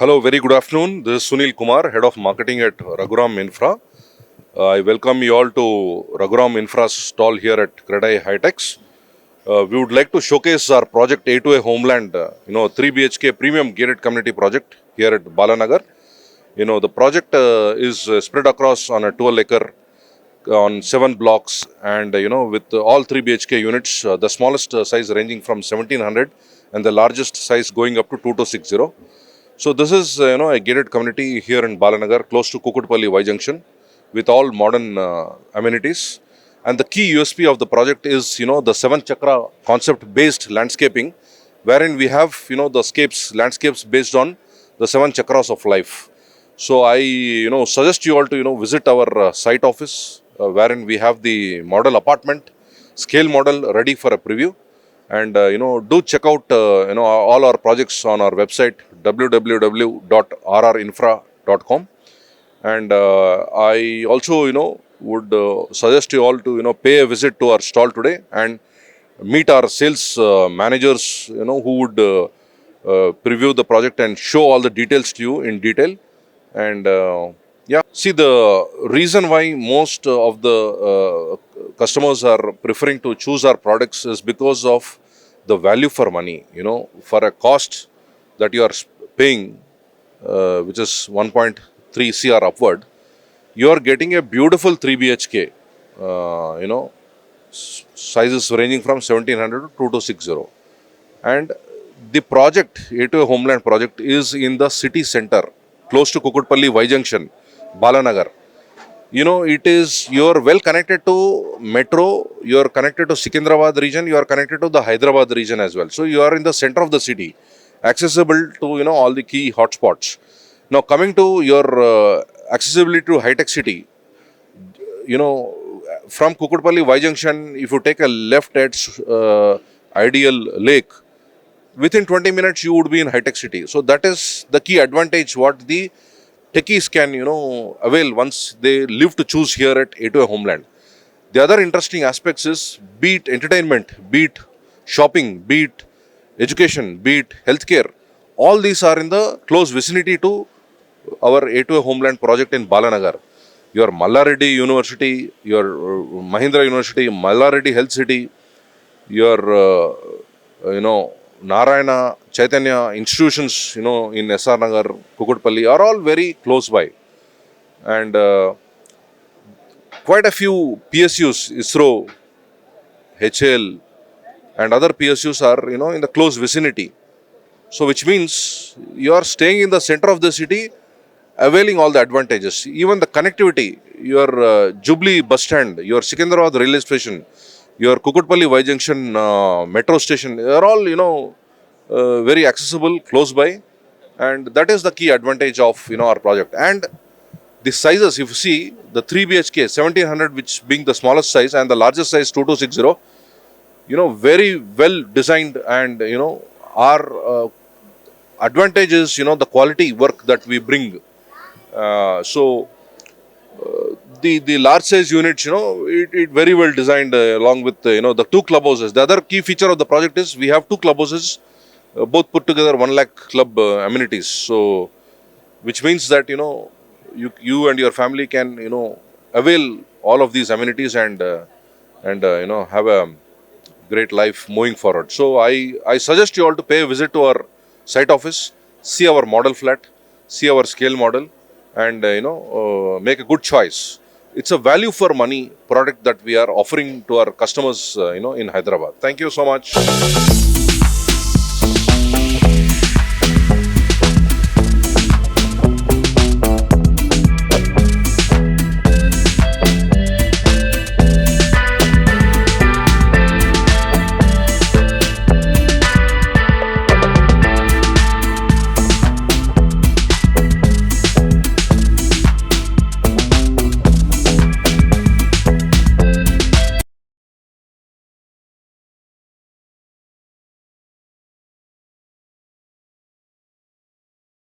Hello, very good afternoon. This is Sunil Kumar, Head of Marketing at Raghuram Infra. I welcome you all to Raghuram Infra's stall here at Credai High-Techs. We would like to showcase our project A2A Homeland, 3 BHK premium gated community project here at Balanagar. The project is spread across on a 12-acre on 7 blocks and, with all 3 BHK units, the smallest size ranging from 1700 and the largest size going up to 2260. So this is a gated community here in Balanagar, close to Kukutpalli Y Junction, with all modern amenities. And the key USP of the project is the 7 chakra concept based landscaping, wherein we have the landscapes based on the 7 chakras of life. So I suggest you all to visit our site office, wherein we have the model apartment scale model ready for a preview. And do check out all our projects on our website www.rrinfra.com. And I also would suggest you all to pay a visit to our stall today and meet our sales managers who would preview the project and show all the details to you in detail. And see, the reason why most of the customers are preferring to choose our products is because of the value for money. For a cost that you are paying, which is 1.3 CR upward, you are getting a beautiful 3 BHK, sizes ranging from 1700 to 2260. And the project, A2A Homeland project, is in the city center, close to Kukutpalli Y Junction, Balanagar. You're well connected to metro, you're connected to Secunderabad region, you are connected to the Hyderabad region as well. So you are in the center of the city, accessible to all the key hotspots. Now coming to your accessibility to high-tech city, from Kukutpalli Y Junction, if you take a left at Ideal Lake, within 20 minutes you would be in high-tech city. So that is the key advantage what the techies can avail once they live to choose here at A2A Homeland. The other interesting aspects is, be it entertainment, be it shopping, be it education, be it healthcare, all these are in the close vicinity to our A2A Homeland project in Balanagar. Your Mallareddy University, your Mahindra University, Mallareddy Health City, your Narayana, Chaitanya institutions, in SR Nagar, Kukutpalli are all very close by. And quite a few PSUs, ISRO, HL, and other PSUs are, in the close vicinity. So which means you are staying in the center of the city, availing all the advantages. Even the connectivity, your Jubilee bus stand, your Secunderabad railway station, your Kukutpalli Y Junction metro station, they are all, very accessible, close by. And that is the key advantage of, our project. And the sizes, if you see, the 3 BHK, 1700, which being the smallest size, and the largest size, 2260, very well designed. And, our advantage is, the quality work that we bring. The large size units, it very well designed along with, the 2 clubhouses. The other key feature of the project is we have 2 clubhouses, both put together 1 lakh club amenities. So, which means that, you and your family can, avail all of these amenities and have a great life moving forward. So, I suggest you all to pay a visit to our site office, see our model flat, see our scale model, and make a good choice. It's a value for money product that we are offering to our customers in Hyderabad. Thank you so much.